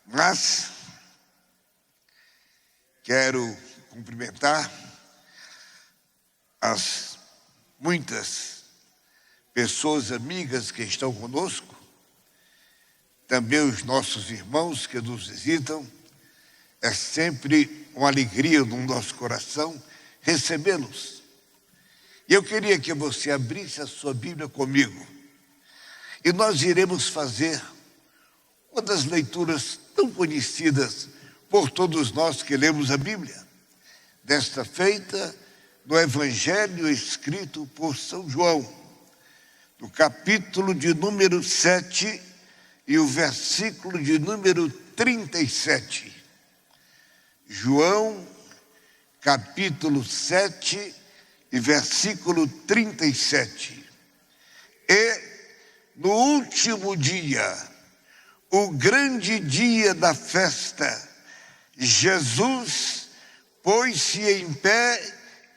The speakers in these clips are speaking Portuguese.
Mas quero cumprimentar as muitas pessoas amigas que estão conosco, também os nossos irmãos que nos visitam. É sempre uma alegria no nosso coração recebê-los. E eu queria que você abrisse a sua Bíblia comigo. E nós iremos fazer uma das leituras tão conhecidas por todos nós que lemos a Bíblia. Desta feita, no Evangelho escrito por São João, no capítulo de número 7 e o versículo de número 37. João, capítulo 7 e versículo 37. E no último dia, o grande dia da festa, Jesus pôs-se em pé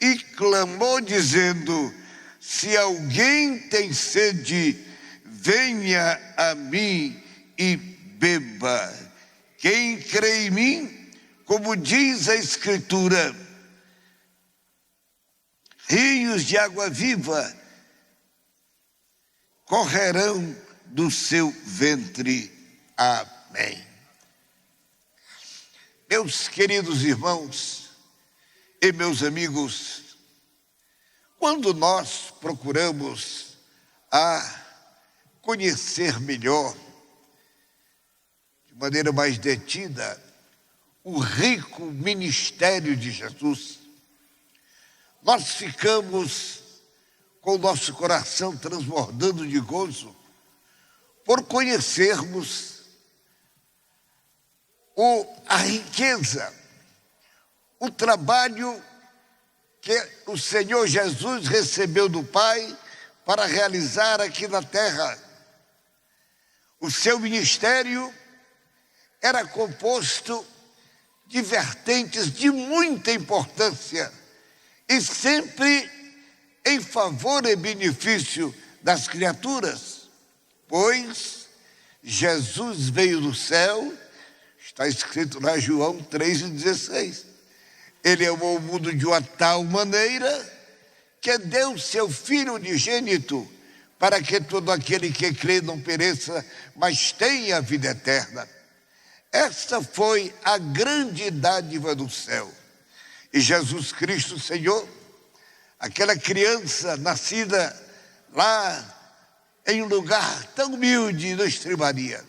e clamou dizendo: se alguém tem sede, venha a mim e beba. Quem crê em mim, como diz a Escritura, rios de água viva correrão do seu ventre. Amém. Meus queridos irmãos e meus amigos, quando nós procuramos conhecer melhor, de maneira mais detida, o rico ministério de Jesus, nós ficamos com o nosso coração transbordando de gozo por conhecermos a riqueza, o trabalho que o Senhor Jesus recebeu do Pai para realizar aqui na terra. O seu ministério era composto de vertentes de muita importância e sempre em favor e benefício das criaturas, pois Jesus veio do céu, está escrito lá João 3,16. Ele amou o mundo de uma tal maneira que deu seu Filho unigênito para que todo aquele que crê não pereça, mas tenha a vida eterna. Esta foi a grande dádiva do céu. E Jesus Cristo, Senhor, aquela criança nascida lá em um lugar tão humilde no Estrebaria,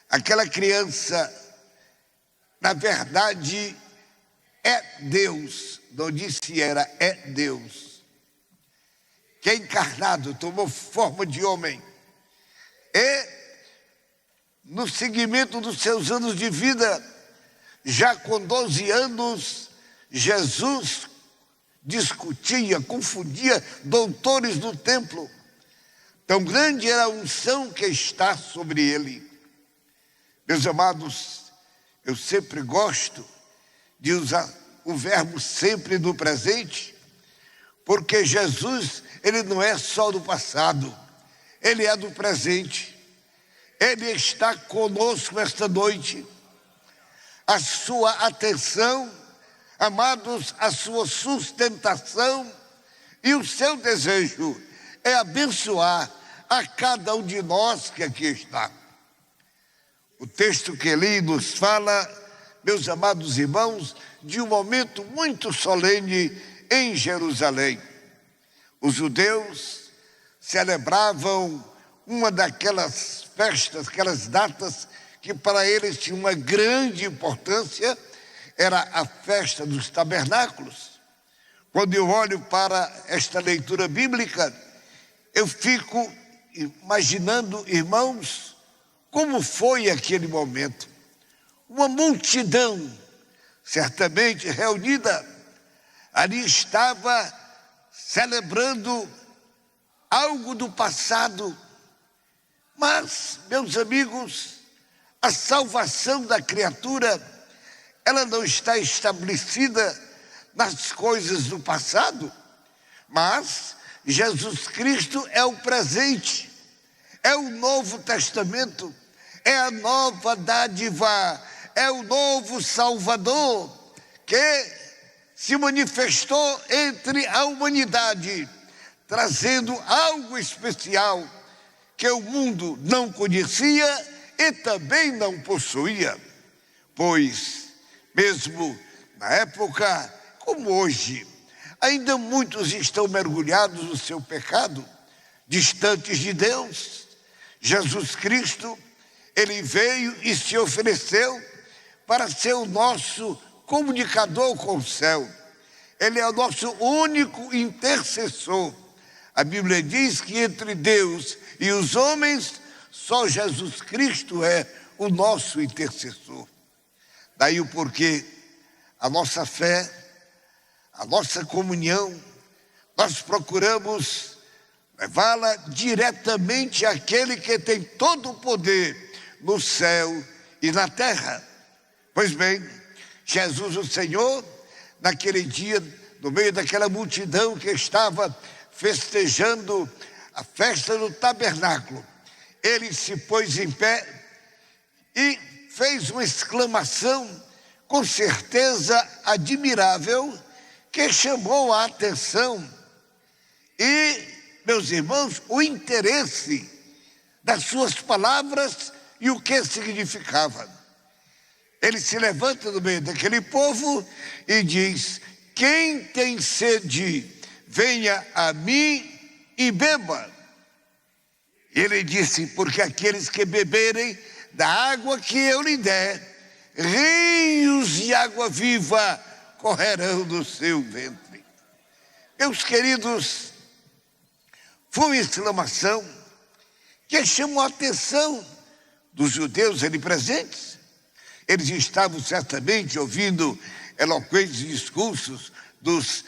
aquela criança, na verdade, é Deus, não disse era, é Deus, que é encarnado, tomou forma de homem, e no seguimento dos seus anos de vida, já com 12 anos, Jesus discutia, confundia doutores do templo. Tão grande era a unção que está sobre ele. Meus amados, eu sempre gosto de usar o verbo sempre no presente, porque Jesus, ele não é só do passado, ele é do presente. Ele está conosco esta noite. A sua atenção, amados, a sua sustentação e o seu desejo é abençoar a cada um de nós que aqui está. O texto que li nos fala, meus amados irmãos, de um momento muito solene em Jerusalém. Os judeus celebravam uma daquelas festas, aquelas datas que para eles tinha uma grande importância, era a festa dos tabernáculos. Quando eu olho para esta leitura bíblica, eu fico imaginando, irmãos, como foi aquele momento. Uma multidão, certamente reunida, ali estava celebrando algo do passado. Mas, meus amigos, a salvação da criatura, ela não está estabelecida nas coisas do passado, mas Jesus Cristo é o presente, é o Novo Testamento, é a nova dádiva, é o novo Salvador que se manifestou entre a humanidade, trazendo algo especial que o mundo não conhecia e também não possuía, pois mesmo na época como hoje, ainda muitos estão mergulhados no seu pecado, distantes de Deus. Jesus Cristo, ele veio e se ofereceu para ser o nosso comunicador com o céu. Ele é o nosso único intercessor. A Bíblia diz que entre Deus e os homens, só Jesus Cristo é o nosso intercessor. Daí o porquê a nossa fé, a nossa comunhão, nós procuramos levá-la diretamente àquele que tem todo o poder no céu e na terra. Pois bem, Jesus, o Senhor, naquele dia, no meio daquela multidão que estava festejando a festa do tabernáculo, ele se pôs em pé e fez uma exclamação, com certeza admirável, que chamou a atenção e, meus irmãos, o interesse das suas palavras e o que significava. Ele se levanta no meio daquele povo e diz: quem tem sede, venha a mim e beba. Ele disse: porque aqueles que beberem da água que eu lhe der, rios de água viva correrão do seu ventre. Meus queridos, foi uma exclamação que chamou a atenção dos judeus ali presentes. Eles estavam certamente ouvindo eloquentes discursos dos,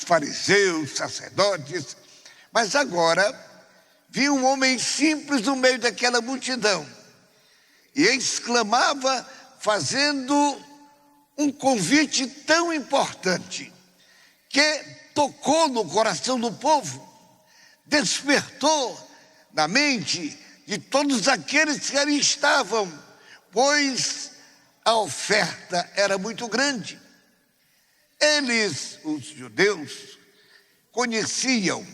fariseus, sacerdotes, mas agora viu um homem simples no meio daquela multidão e exclamava, fazendo um convite tão importante que tocou no coração do povo, despertou na mente de todos aqueles que ali estavam, pois a oferta era muito grande. Eles, os judeus, conheciam,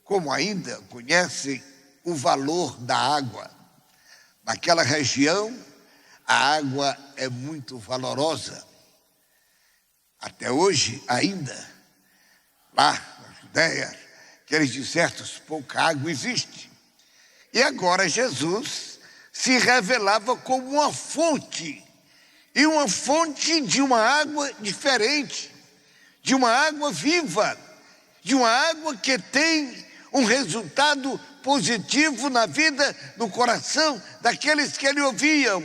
como ainda conhecem, o valor da água. Naquela região, a água é muito valorosa. Até hoje, ainda, lá na Judéia, aqueles desertos, pouca água existe. E agora Jesus se revelava como uma fonte, e uma fonte de uma água diferente, de uma água viva, de uma água que tem um resultado positivo na vida, no coração daqueles que ele ouviam.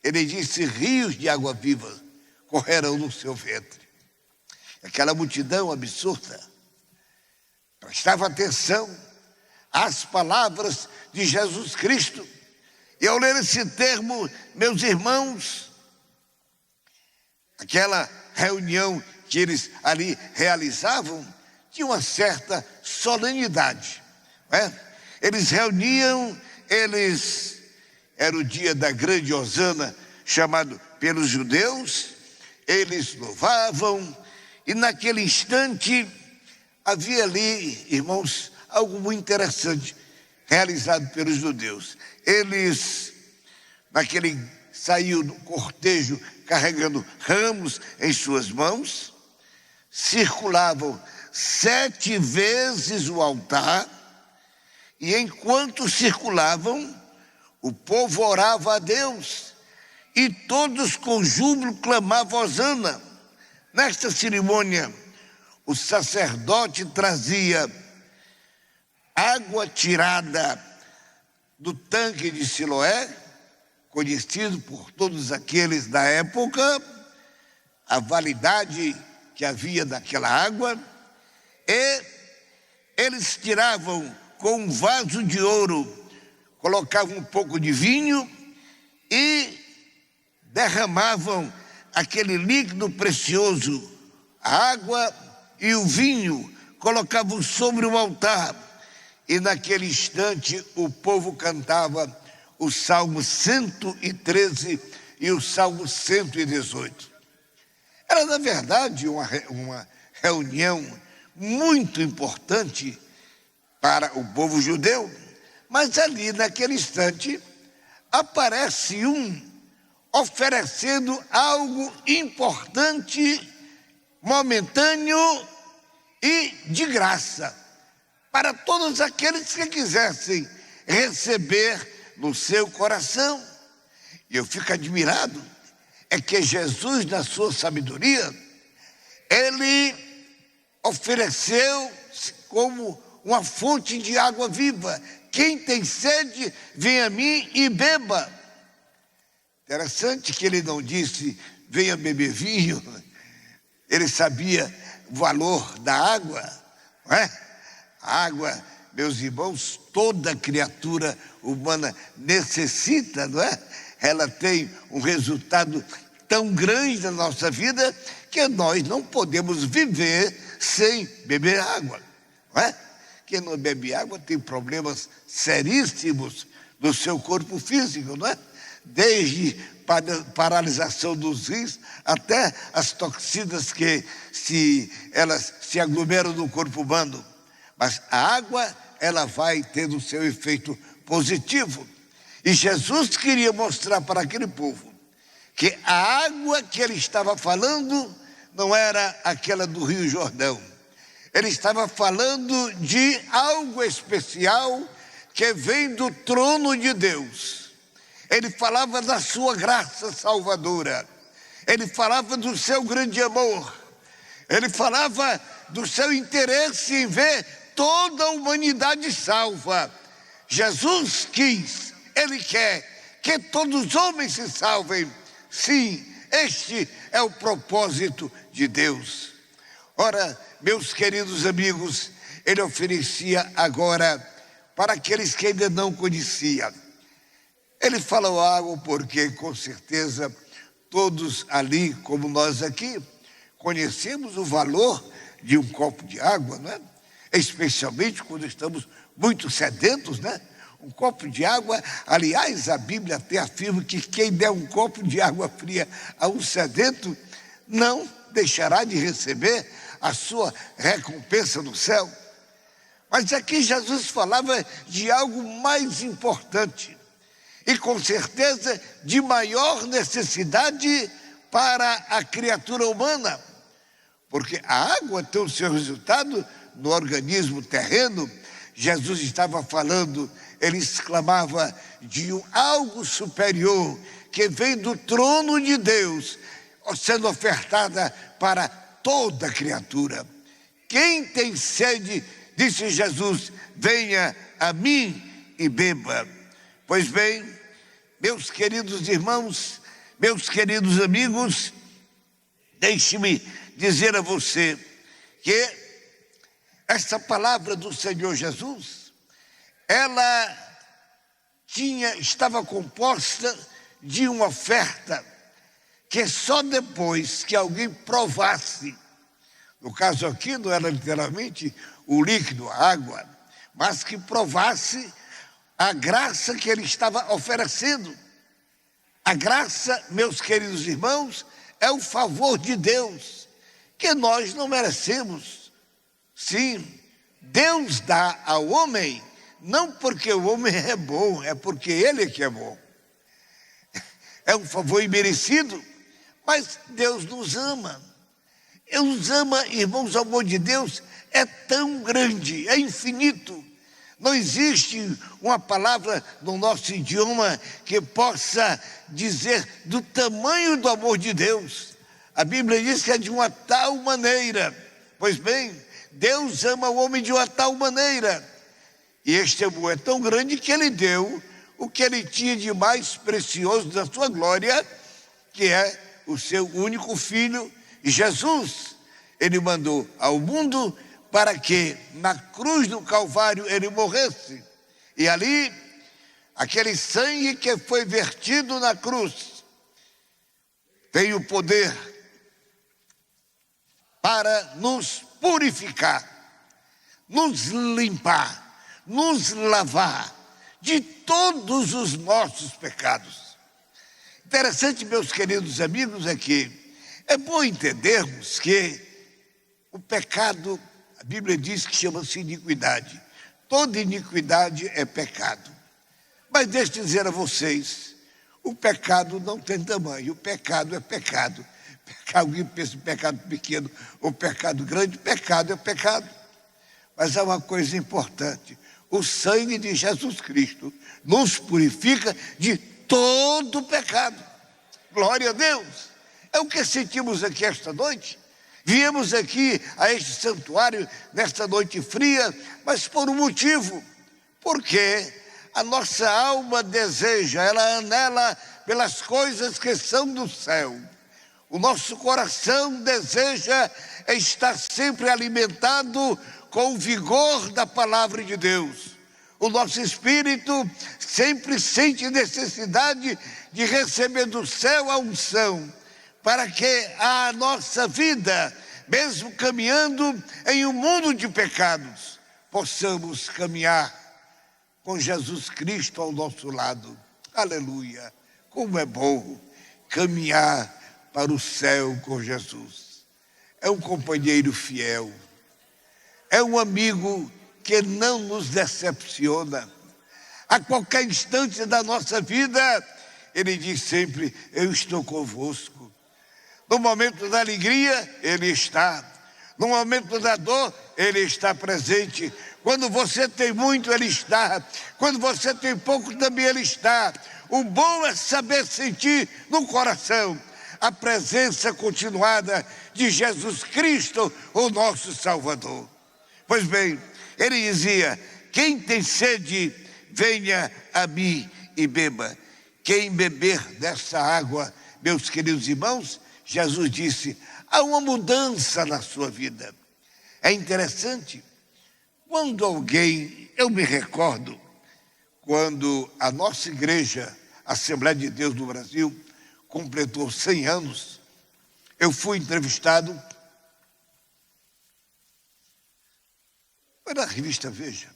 Ele disse: rios de água viva correrão no seu ventre. Aquela multidão absurda prestava atenção às palavras de Jesus Cristo. E ao ler esse termo, meus irmãos, aquela reunião que eles ali realizavam tinha uma certa solenidade, não é? Eles reuniam, era o dia da grande hosana, chamado pelos judeus, eles louvavam, e naquele instante havia ali, irmãos, algo muito interessante realizado pelos judeus. Eles, saíam no cortejo carregando ramos em suas mãos, circulavam 7 vezes o altar, e enquanto circulavam, o povo orava a Deus, e todos com júbilo clamavam hosana. Nesta cerimônia, o sacerdote trazia água tirada do tanque de Siloé, conhecido por todos aqueles da época, a validade que havia daquela água, e eles tiravam com um vaso de ouro, colocavam um pouco de vinho e derramavam aquele líquido precioso, a água e o vinho, colocavam sobre o altar, e naquele instante o povo cantava: o Salmo 113 e o Salmo 118. Era, na verdade, uma reunião muito importante para o povo judeu, mas ali, naquele instante, aparece oferecendo algo importante, momentâneo e de graça, para todos aqueles que quisessem receber no seu coração. E eu fico admirado, é que Jesus, na sua sabedoria, ele ofereceu como uma fonte de água viva. Quem tem sede, vem a mim e beba. Interessante que ele não disse, venha beber vinho. Ele sabia o valor da água, não é? A água, meus irmãos, toda criatura humana necessita, não é? Ela tem um resultado tão grande na nossa vida que nós não podemos viver sem beber água, não é? Quem não bebe água tem problemas seríssimos no seu corpo físico, não é? Desde paralisação dos rins até as toxinas que elas se aglomeram no corpo humano. Mas a água, ela vai tendo o seu efeito positivo. E Jesus queria mostrar para aquele povo que a água que ele estava falando não era aquela do Rio Jordão. Ele estava falando de algo especial que vem do trono de Deus. Ele falava da sua graça salvadora. Ele falava do seu grande amor. Ele falava do seu interesse em ver toda a humanidade salva. Jesus quis, ele quer que todos os homens se salvem. Sim, este é o propósito de Deus. Ora, meus queridos amigos, ele oferecia agora para aqueles que ainda não conheciam. Ele falou algo porque, com certeza, todos ali, como nós aqui, conhecemos o valor de um copo de água, não é? Especialmente quando estamos muito sedentos, né? Um copo de água, aliás, a Bíblia até afirma que quem der um copo de água fria a um sedento não deixará de receber a sua recompensa no céu. Mas aqui Jesus falava de algo mais importante e, com certeza, de maior necessidade para a criatura humana, porque a água tem o seu resultado no organismo terreno. Jesus estava falando, ele exclamava de algo superior que vem do trono de Deus, sendo ofertada para toda criatura. Quem tem sede, disse Jesus, venha a mim e beba. Pois bem, meus queridos irmãos, meus queridos amigos, deixe-me dizer a você que essa palavra do Senhor Jesus, ela estava composta de uma oferta que só depois que alguém provasse, no caso aqui não era literalmente o líquido, a água, mas que provasse a graça que ele estava oferecendo. A graça, meus queridos irmãos, é o favor de Deus, que nós não merecemos. Sim, Deus dá ao homem, não porque o homem é bom, é porque ele é que é bom. É um favor imerecido, mas Deus nos ama. Ele nos ama, irmãos, o amor de Deus é tão grande, é infinito. Não existe uma palavra no nosso idioma que possa dizer do tamanho do amor de Deus. A Bíblia diz que é de uma tal maneira. Pois bem, Deus ama o homem de uma tal maneira. E este amor é tão grande que ele deu o que ele tinha de mais precioso da sua glória, que é o seu único filho, Jesus. Ele mandou ao mundo para que na cruz do Calvário ele morresse. E ali, aquele sangue que foi vertido na cruz tem o poder para nos purificar, nos limpar, nos lavar de todos os nossos pecados. Interessante, meus queridos amigos, é que é bom entendermos que o pecado, a Bíblia diz que chama-se iniquidade. Toda iniquidade é pecado. Mas deixe eu dizer a vocês, o pecado não tem tamanho, o pecado é pecado. Alguém pensa em pecado pequeno ou pecado grande, pecado é pecado. Mas há uma coisa importante, o sangue de Jesus Cristo nos purifica de todo pecado. Glória a Deus! É o que sentimos aqui esta noite. Viemos aqui a este santuário nesta noite fria, mas por um motivo. Porque a nossa alma deseja, ela anela pelas coisas que são do céu. O nosso coração deseja estar sempre alimentado com o vigor da palavra de Deus. O nosso espírito sempre sente necessidade de receber do céu a unção, para que a nossa vida, mesmo caminhando em um mundo de pecados, possamos caminhar com Jesus Cristo ao nosso lado. Aleluia! Como é bom caminhar para o céu com Jesus. É um companheiro fiel, é um amigo que não nos decepciona. A qualquer instante da nossa vida, ele diz sempre: eu estou convosco. No momento da alegria, ele está. No momento da dor, ele está presente. Quando você tem muito, ele está. Quando você tem pouco, também ele está. O bom é saber sentir no coração a presença continuada de Jesus Cristo, o nosso Salvador. Pois bem, ele dizia: quem tem sede, venha a mim e beba. Quem beber dessa água, meus queridos irmãos, Jesus disse, há uma mudança na sua vida. É interessante, quando alguém, eu me recordo, quando a nossa igreja, Assembleia de Deus do Brasil, completou 100 anos, eu fui entrevistado, foi na revista Veja,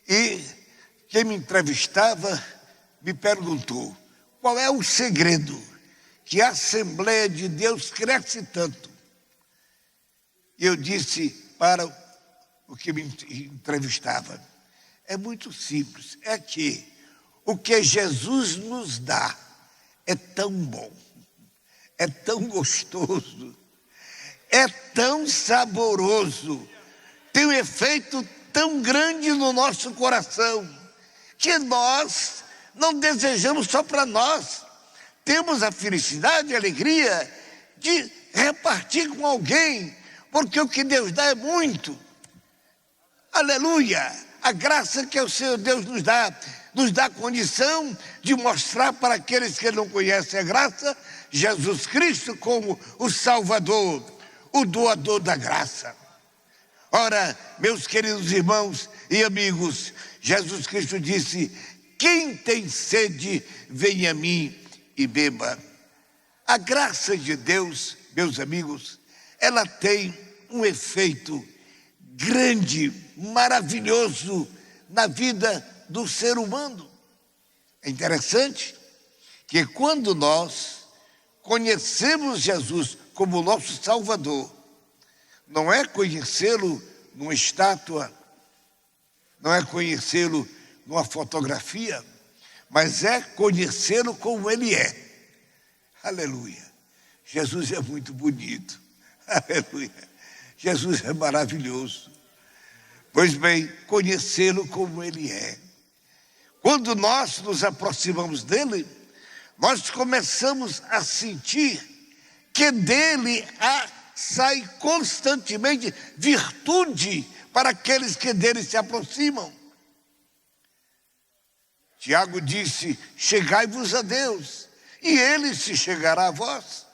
e quem me entrevistava me perguntou, qual é o segredo que a Assembleia de Deus cresce tanto? E eu disse para o que me entrevistava, é muito simples, é que o que Jesus nos dá é tão bom, é tão gostoso, é tão saboroso, tem um efeito tão grande no nosso coração, que nós não desejamos só para nós. Temos a felicidade e a alegria de repartir com alguém, porque o que Deus dá é muito. Aleluia! A graça que o Senhor Deus nos dá condição de mostrar para aqueles que não conhecem a graça, Jesus Cristo como o Salvador, o doador da graça. Ora, meus queridos irmãos e amigos, Jesus Cristo disse, quem tem sede, venha a mim e beba. A graça de Deus, meus amigos, ela tem um efeito grande, maravilhoso na vida do ser humano. É interessante que quando nós conhecemos Jesus como nosso Salvador, não é conhecê-lo numa estátua, não é conhecê-lo numa fotografia, mas é conhecê-lo como ele é. Aleluia. Jesus é muito bonito. Aleluia. Jesus é maravilhoso. Pois bem, conhecê-lo como ele é. Quando nós nos aproximamos dele, nós começamos a sentir que dele sai constantemente virtude para aqueles que dele se aproximam. Tiago disse, chegai-vos a Deus, e ele se chegará a vós.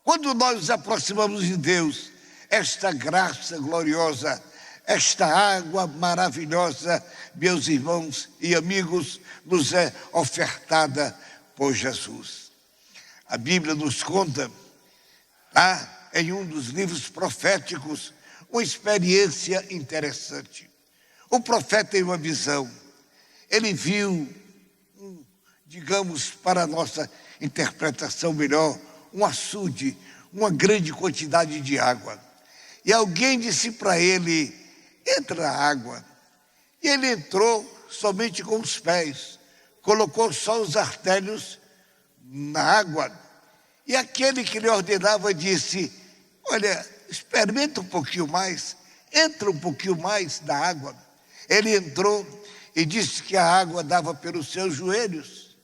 Quando nós nos aproximamos de Deus, esta graça gloriosa, esta água maravilhosa, meus irmãos e amigos, nos é ofertada por Jesus. A Bíblia nos conta, em um dos livros proféticos, uma experiência interessante. O profeta tem uma visão, ele viu, digamos, para a nossa interpretação melhor, um açude, uma grande quantidade de água. E alguém disse para ele, entra na água. E ele entrou somente com os pés, colocou só os artérios na água. E aquele que lhe ordenava disse, olha, experimenta um pouquinho mais, entra um pouquinho mais na água. Ele entrou e disse que a água dava pelos seus joelhos.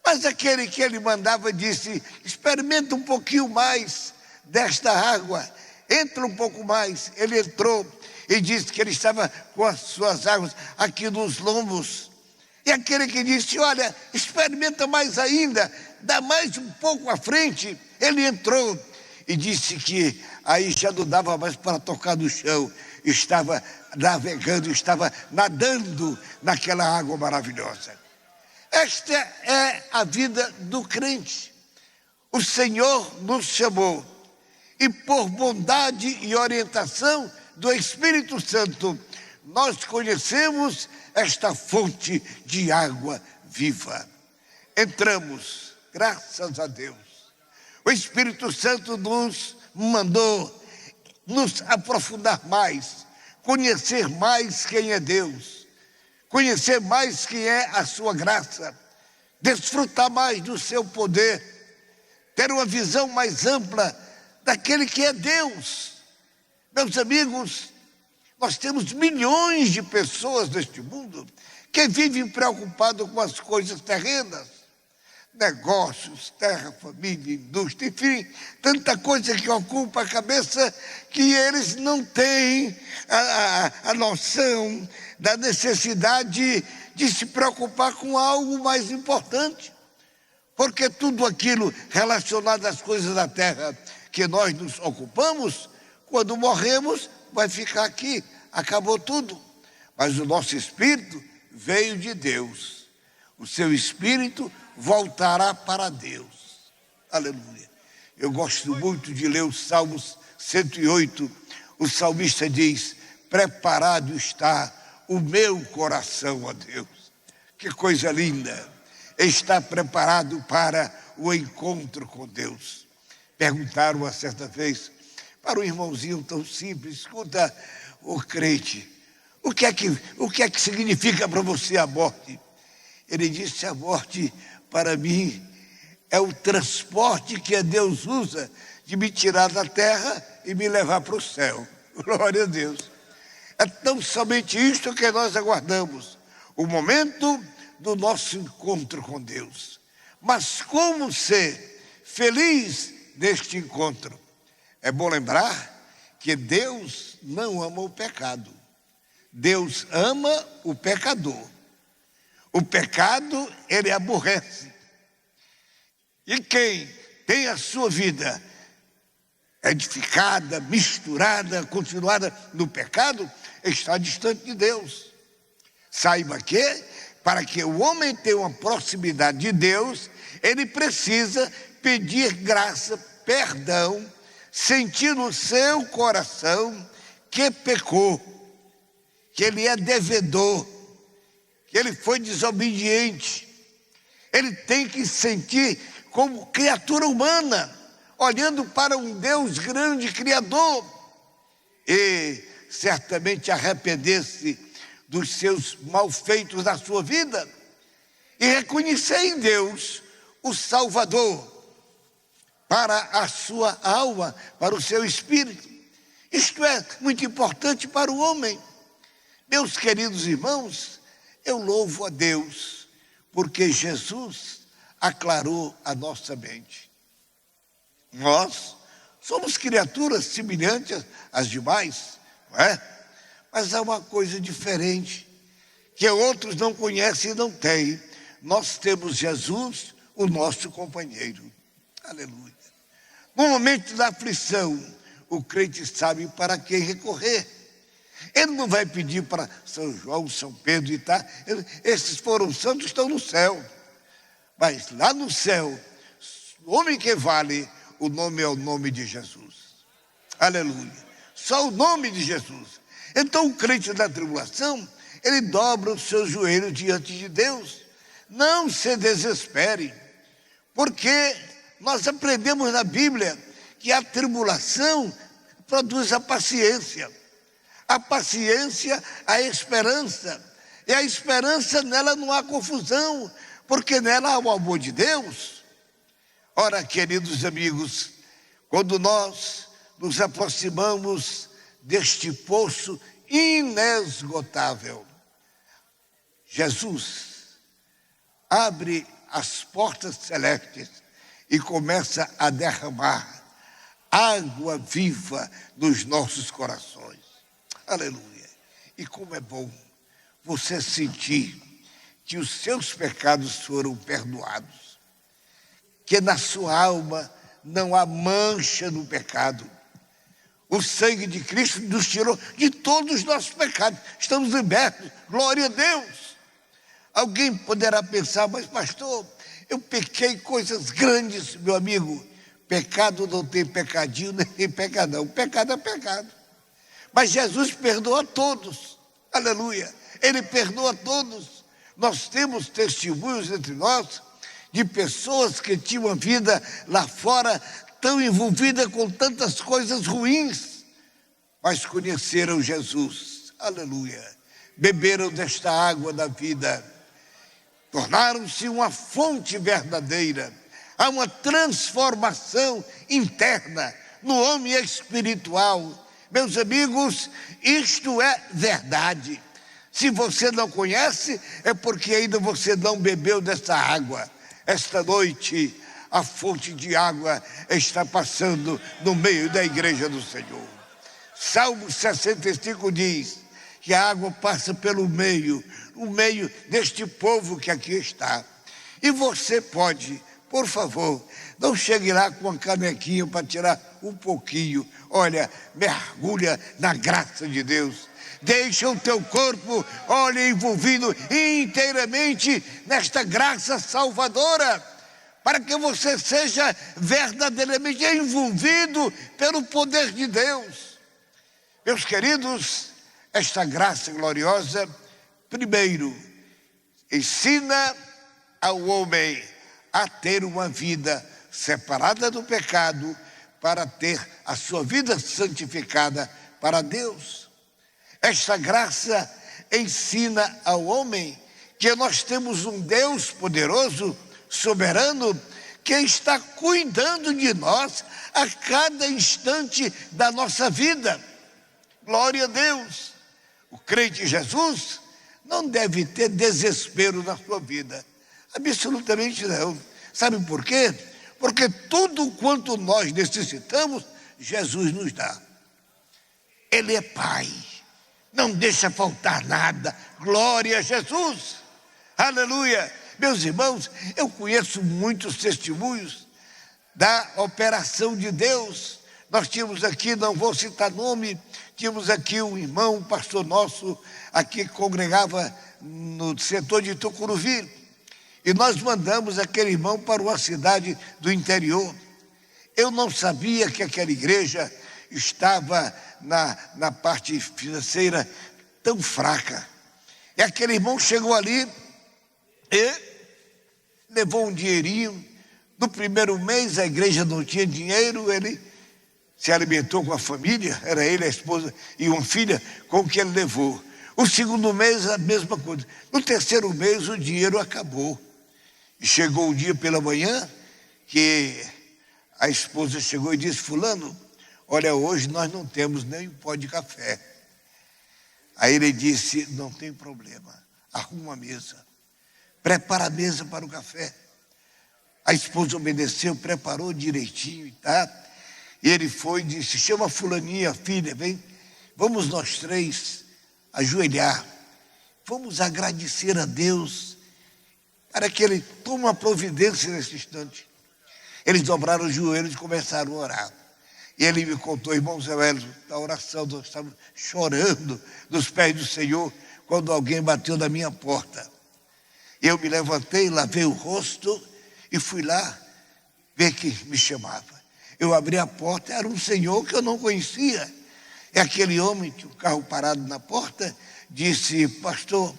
Mas aquele que ele mandava disse, experimenta um pouquinho mais desta água, entra um pouco mais. Ele entrou e disse que ele estava com as suas águas aqui nos lombos. E aquele que disse, olha, experimenta mais ainda, dá mais um pouco à frente. Ele entrou e disse que aí já não dava mais para tocar no chão. Estava navegando, estava nadando naquela água maravilhosa. Esta é a vida do crente. O Senhor nos chamou e por bondade e orientação do Espírito Santo, nós conhecemos esta fonte de água viva. Entramos, graças a Deus. O Espírito Santo nos mandou nos aprofundar mais, conhecer mais quem é Deus, conhecer mais quem é a sua graça, desfrutar mais do seu poder, ter uma visão mais ampla daquele que é Deus. Meus amigos, nós temos milhões de pessoas neste mundo que vivem preocupados com as coisas terrenas, negócios, terra, família, indústria, enfim, tanta coisa que ocupa a cabeça que eles não têm a noção da necessidade de se preocupar com algo mais importante. Porque tudo aquilo relacionado às coisas da terra que nós nos ocupamos, quando morremos, vai ficar aqui, acabou tudo. Mas o nosso espírito veio de Deus. O seu espírito voltará para Deus. Aleluia. Eu gosto muito de ler os Salmos 108. O salmista diz, preparado está o meu coração, ó Deus. Que coisa linda. Está preparado para o encontro com Deus. Perguntaram uma certa vez para um irmãozinho tão simples, escuta, ô crente, o que é que significa para você a morte? Ele disse, a morte para mim é o transporte que Deus usa de me tirar da terra e me levar para o céu. Glória a Deus. É tão somente isto que nós aguardamos, o momento do nosso encontro com Deus. Mas como ser feliz neste encontro? É bom lembrar que Deus não ama o pecado. Deus ama o pecador. O pecado, ele aborrece. E quem tem a sua vida edificada, misturada, continuada no pecado, está distante de Deus. Saiba que, para que o homem tenha uma proximidade de Deus, ele precisa pedir graça, perdão, sentir no seu coração que pecou, que ele é devedor, que ele foi desobediente. Ele tem que sentir como criatura humana, olhando para um Deus grande, Criador, e certamente arrepender-se dos seus malfeitos na sua vida e reconhecer em Deus o Salvador para a sua alma, para o seu espírito. Isto é muito importante para o homem. Meus queridos irmãos, eu louvo a Deus, porque Jesus aclarou a nossa mente. Nós somos criaturas semelhantes às demais, não é? Mas há uma coisa diferente, que outros não conhecem e não têm. Nós temos Jesus, o nosso companheiro. Aleluia. No momento da aflição, o crente sabe para quem recorrer. Ele não vai pedir para São João, São Pedro e tal. Esses foram santos, estão no céu. Mas lá no céu, o homem que vale, o nome é o nome de Jesus. Aleluia. Só o nome de Jesus. Então o crente da tribulação, ele dobra os seus joelhos diante de Deus. Não se desespere, porque nós aprendemos na Bíblia que a tribulação produz a paciência, a esperança, e a esperança, nela não há confusão, porque nela há o amor de Deus. Ora, queridos amigos, quando nós nos aproximamos deste poço inesgotável, Jesus abre as portas celestes e começa a derramar água viva nos nossos corações. Aleluia! E como é bom você sentir que os seus pecados foram perdoados, que na sua alma não há mancha no pecado. O sangue de Cristo nos tirou de todos os nossos pecados. Estamos libertos, glória a Deus. Alguém poderá pensar, mas pastor, eu pequei coisas grandes, meu amigo. Pecado não tem pecadinho, nem tem pecadão. Pecado é pecado. Mas Jesus perdoa a todos. Aleluia. Ele perdoa a todos. Nós temos testemunhos entre nós de pessoas que tinham uma vida lá fora tão envolvida com tantas coisas ruins, mas conheceram Jesus. Aleluia. Beberam desta água da vida. Tornaram-se uma fonte verdadeira. Há uma transformação interna no homem espiritual. Meus amigos, isto é verdade. Se você não conhece, é porque ainda você não bebeu dessa água. Esta noite, a fonte de água está passando no meio da igreja do Senhor. Salmo 65 diz que a água passa pelo meio, no meio deste povo que aqui está. E você pode, por favor, não chegue lá com uma canequinha para tirar um pouquinho. Olha, mergulha na graça de Deus. Deixa o teu corpo, olha, envolvido inteiramente nesta graça salvadora, para que você seja verdadeiramente envolvido pelo poder de Deus. Meus queridos, esta graça gloriosa, primeiro, ensina ao homem a ter uma vida separada do pecado, para ter a sua vida santificada para Deus. Esta graça ensina ao homem que nós temos um Deus poderoso, soberano, que está cuidando de nós a cada instante da nossa vida. Glória a Deus. O crente em Jesus não deve ter desespero na sua vida. Absolutamente não. Sabe por quê? Porque tudo quanto nós necessitamos, Jesus nos dá. Ele é Pai. Não deixa faltar nada. Glória a Jesus. Aleluia. Meus irmãos, eu conheço muitos testemunhos da operação de Deus. Nós tínhamos aqui, não vou citar nome, tínhamos aqui um irmão, um pastor nosso, aqui que congregava no setor de Tucuruvi. E nós mandamos aquele irmão para uma cidade do interior. Eu não sabia que aquela igreja estava na parte financeira tão fraca. E aquele irmão chegou ali e levou um dinheirinho. No primeiro mês a igreja não tinha dinheiro, ele se alimentou com a família, era ele, a esposa e uma filha, com o que ele levou. O segundo mês a mesma coisa. No terceiro mês o dinheiro acabou. E chegou um dia pela manhã que a esposa chegou e disse: fulano, olha, hoje nós não temos nem um pó de café. Aí ele disse: não tem problema, arruma a mesa, prepara a mesa para o café. A esposa obedeceu, preparou direitinho e tá. E ele foi e disse: chama fulaninha, filha, vem, vamos nós três ajoelhar, vamos agradecer a Deus para que ele tome uma providência nesse instante. Eles dobraram os joelhos e começaram a orar. E ele me contou, irmão Zé Hélio, da oração, nós estávamos chorando nos pés do Senhor, quando alguém bateu na minha porta. Eu me levantei, lavei o rosto e fui lá ver quem me chamava. Eu abri a porta, era um senhor que eu não conhecia. É aquele homem que o carro parado na porta, disse: pastor,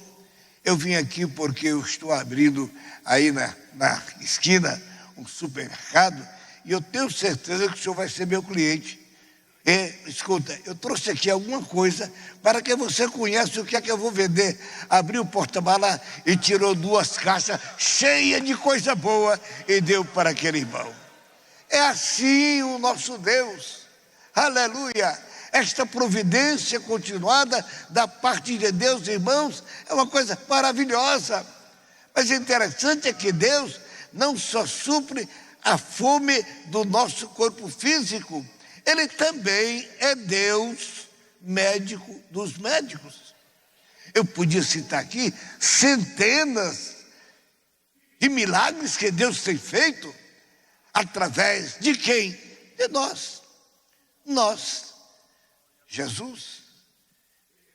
eu vim aqui porque eu estou abrindo aí na esquina um supermercado e eu tenho certeza que o senhor vai ser meu cliente. Escuta, eu trouxe aqui alguma coisa para que você conheça o que é que eu vou vender. Abriu o porta-mala e tirou 2 caixas cheias de coisa boa e deu para aquele irmão. É assim o nosso Deus. Aleluia! Esta providência continuada da parte de Deus, irmãos, é uma coisa maravilhosa. Mas o interessante é que Deus não só supre a fome do nosso corpo físico, Ele também é Deus, médico dos médicos. Eu podia citar aqui centenas de milagres que Deus tem feito, através de quem? De nós. Nós. Jesus,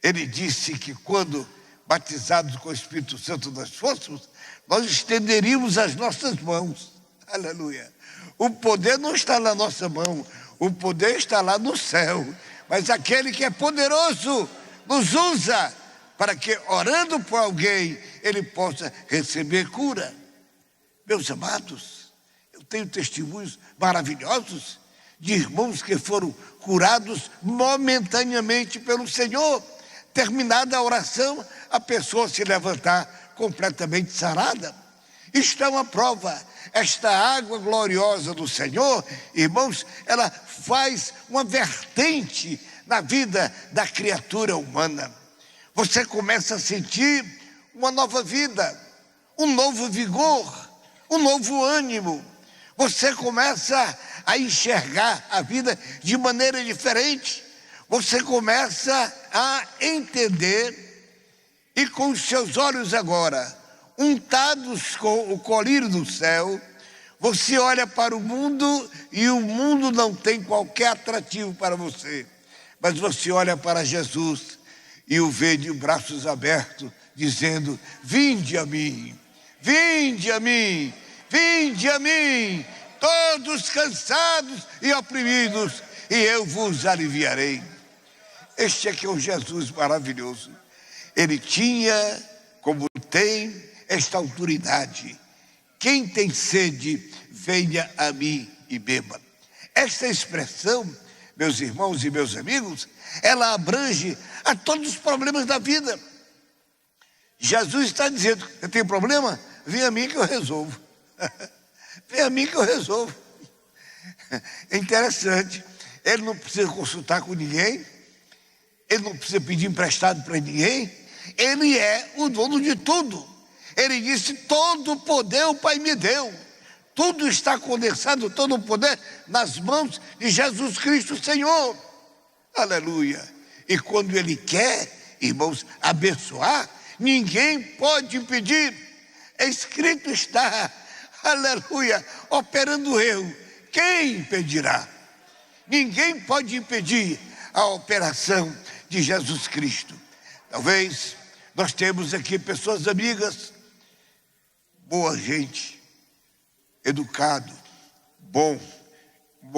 Ele disse que quando batizados com o Espírito Santo nós fôssemos, nós estenderíamos as nossas mãos. Aleluia. O poder não está na nossa mão, o poder está lá no céu. Mas aquele que é poderoso nos usa para que, orando por alguém, ele possa receber cura. Meus amados, eu tenho testemunhos maravilhosos de irmãos que foram curados momentaneamente pelo Senhor. Terminada a oração, a pessoa se levantar completamente sarada. Isto é uma prova. Esta água gloriosa do Senhor, irmãos, ela faz uma vertente na vida da criatura humana. Você começa a sentir uma nova vida, um novo vigor, um novo ânimo. Você começa a enxergar a vida de maneira diferente. Você começa a entender e com os seus olhos agora, untados com o colírio do céu, você olha para o mundo e o mundo não tem qualquer atrativo para você. Mas você olha para Jesus e o vê de braços abertos, dizendo: vinde a mim, vinde a mim, vinde a mim, todos cansados e oprimidos, e eu vos aliviarei. Este aqui é um Jesus maravilhoso. Ele tinha, como tem, esta autoridade: quem tem sede, venha a mim e beba. Esta expressão, meus irmãos e meus amigos, ela abrange a todos os problemas da vida. Jesus está dizendo: você tem problema? Vem a mim que eu resolvo. Vem a mim que eu resolvo. É interessante. Ele não precisa consultar com ninguém. Ele não precisa pedir emprestado para ninguém. Ele é o dono de tudo. Ele disse: todo o poder o Pai me deu. Tudo está condensado, todo o poder nas mãos de Jesus Cristo, Senhor. Aleluia. E quando Ele quer, irmãos, abençoar, ninguém pode impedir. Escrito está, aleluia, operando eu, quem impedirá? Ninguém pode impedir a operação de Jesus Cristo. Talvez nós temos aqui pessoas amigas, boa gente, educado, bom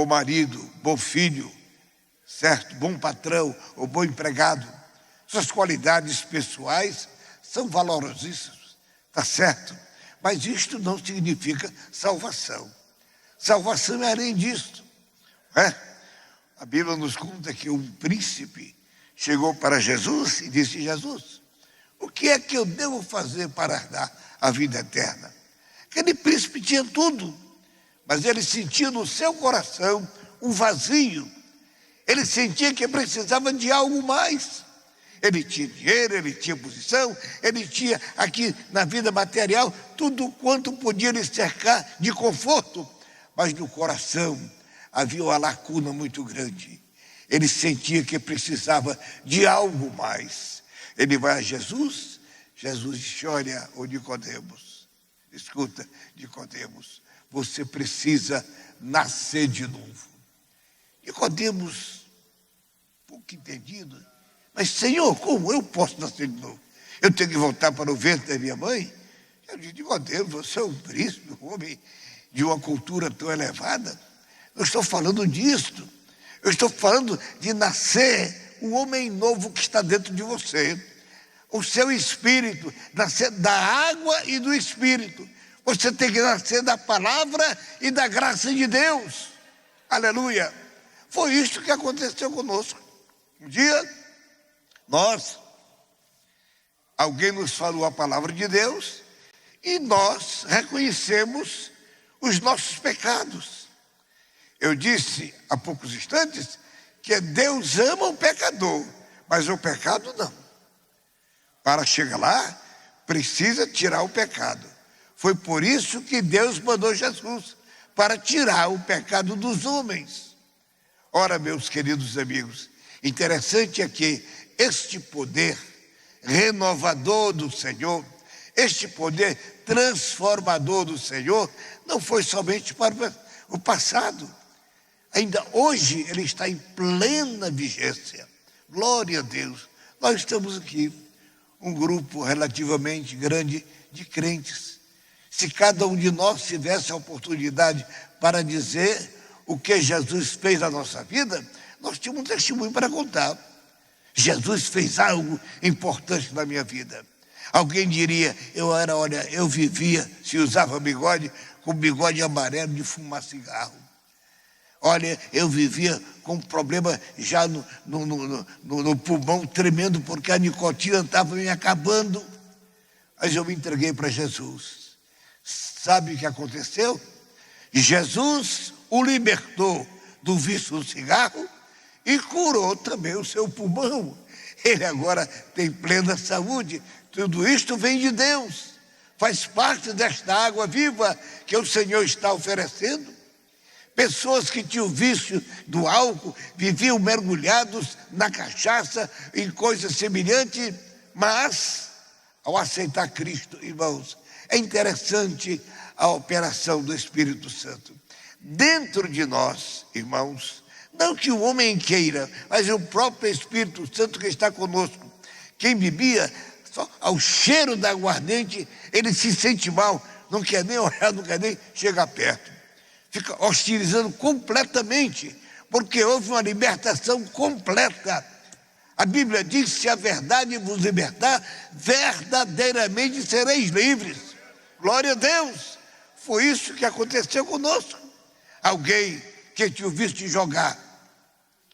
marido, bom filho, certo? Bom patrão ou bom empregado. Suas qualidades pessoais são valorosíssimas, tá certo? Mas isto não significa salvação. Salvação é além disto, né? A Bíblia nos conta que um príncipe chegou para Jesus e disse: Jesus, o que é que eu devo fazer para herdar a vida eterna? Aquele príncipe tinha tudo, mas ele sentia no seu coração um vazio. Ele sentia que precisava de algo mais. Ele tinha dinheiro, ele tinha posição, ele tinha aqui na vida material tudo quanto podia lhe cercar de conforto, mas no coração havia uma lacuna muito grande. Ele sentia que precisava de algo mais. Ele vai a Jesus, Jesus disse: olha, ô Nicodemos, escuta, Nicodemos, você precisa nascer de novo. Nicodemos, pouco entendido, mas Senhor, como eu posso nascer de novo? Eu tenho que voltar para o ventre da minha mãe? Eu disse: Nicodemos, você é um príncipe, um homem de uma cultura tão elevada. Eu estou falando disto. Eu estou falando de nascer o homem novo que está dentro de você. o seu espírito, nascer da água e do espírito. Você tem que nascer da palavra e da graça de Deus. Aleluia. Foi isso que aconteceu conosco. Um dia, alguém nos falou a palavra de Deus e nós reconhecemos os nossos pecados. Eu disse há poucos instantes que Deus ama o pecador, mas o pecado não. Para chegar lá, precisa tirar o pecado. Foi por isso que Deus mandou Jesus, para tirar o pecado dos homens. Ora, meus queridos amigos, interessante é que este poder renovador do Senhor, este poder transformador do Senhor, não foi somente para o passado. Ainda hoje ele está em plena vigência. Glória a Deus. Nós estamos aqui, um grupo relativamente grande de crentes. Se cada um de nós tivesse a oportunidade para dizer o que Jesus fez na nossa vida, nós tínhamos um testemunho para contar. Jesus fez algo importante na minha vida. Alguém diria, eu vivia, se usava bigode, com bigode amarelo de fumar cigarro. Olha, eu vivia com problema já no pulmão tremendo, porque a nicotina estava me acabando. Mas eu me entreguei para Jesus. Sabe o que aconteceu? Jesus o libertou do vício do cigarro e curou também o seu pulmão. Ele agora tem plena saúde. Tudo isto vem de Deus. Faz parte desta água viva que o Senhor está oferecendo. Pessoas que tinham vício do álcool, viviam mergulhados na cachaça, em coisas semelhantes, mas ao aceitar Cristo, irmãos, é interessante a operação do Espírito Santo. Dentro de nós, irmãos, não que o homem queira, mas o próprio Espírito Santo que está conosco. Quem bebia, só ao cheiro da aguardente, ele se sente mal, não quer nem olhar, não quer nem chegar perto. Fica hostilizando completamente, porque houve uma libertação completa. A Bíblia diz, se a verdade vos libertar, verdadeiramente sereis livres. Glória a Deus. Foi isso que aconteceu conosco. Alguém que tinha o vício de jogar.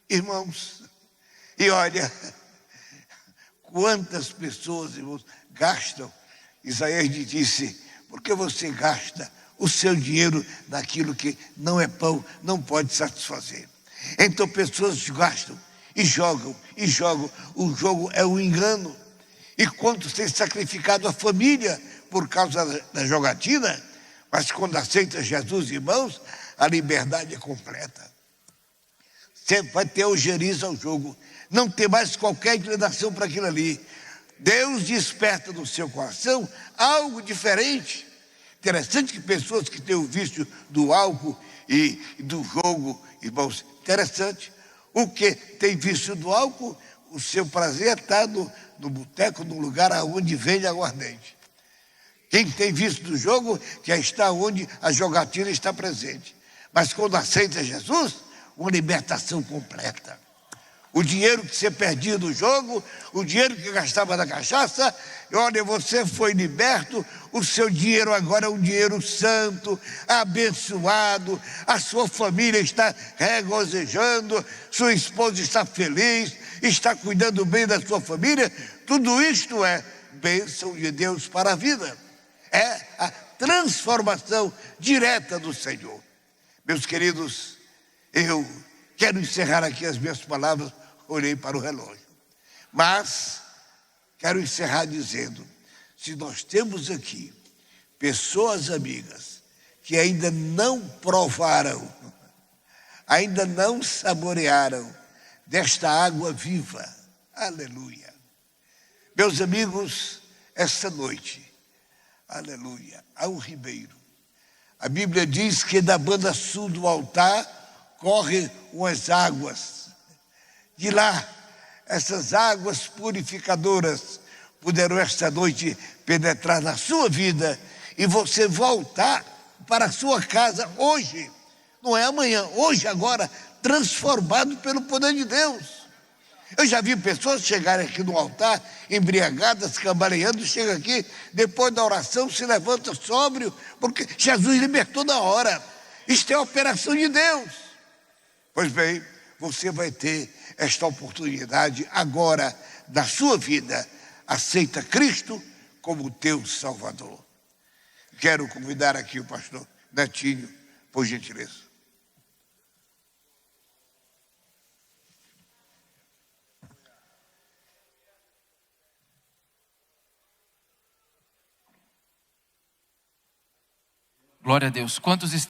Irmãos, e olha, quantas pessoas, irmãos, gastam. Isaías disse, porque você gasta o seu dinheiro naquilo que não é pão, não pode satisfazer. Então pessoas gastam e jogam, o jogo é um engano. E quantos têm sacrificado a família por causa da jogatina, mas quando aceita Jesus, irmãos, a liberdade é completa. Você vai ter ojeriza ao jogo, não tem mais qualquer inclinação para aquilo ali. Deus desperta no seu coração algo diferente. Interessante que pessoas que têm o vício do álcool e do jogo, irmãos, interessante. O que tem vício do álcool, o seu prazer está no boteco, no lugar onde vende aguardente. Quem tem vício do jogo, já está onde a jogatina está presente. Mas quando aceita Jesus, uma libertação completa. O dinheiro que você perdia do jogo, o dinheiro que gastava na cachaça, olha, você foi liberto, o seu dinheiro agora é um dinheiro santo, abençoado, a sua família está regozijando, sua esposa está feliz, está cuidando bem da sua família. Tudo isto é bênção de Deus para a vida. É a transformação direta do Senhor. Meus queridos, eu quero encerrar aqui as minhas palavras, olhei para o relógio. Mas quero encerrar dizendo, se nós temos aqui pessoas amigas que ainda não provaram, ainda não saborearam desta água viva, aleluia. Meus amigos, esta noite, aleluia, há um ribeiro. A Bíblia diz que da banda sul do altar correm umas águas. De lá, essas águas purificadoras poderão esta noite penetrar na sua vida e você voltar para a sua casa hoje, não é amanhã, hoje, agora, transformado pelo poder de Deus. Eu já vi pessoas chegarem aqui no altar, embriagadas, cambaleando, chega aqui, depois da oração se levanta sóbrio, porque Jesus libertou na hora. Isto é a operação de Deus. Pois bem, você vai ter esta oportunidade agora da sua vida. Aceita Cristo como teu Salvador. Quero convidar aqui o pastor Netinho, por gentileza. Glória a Deus. Quantos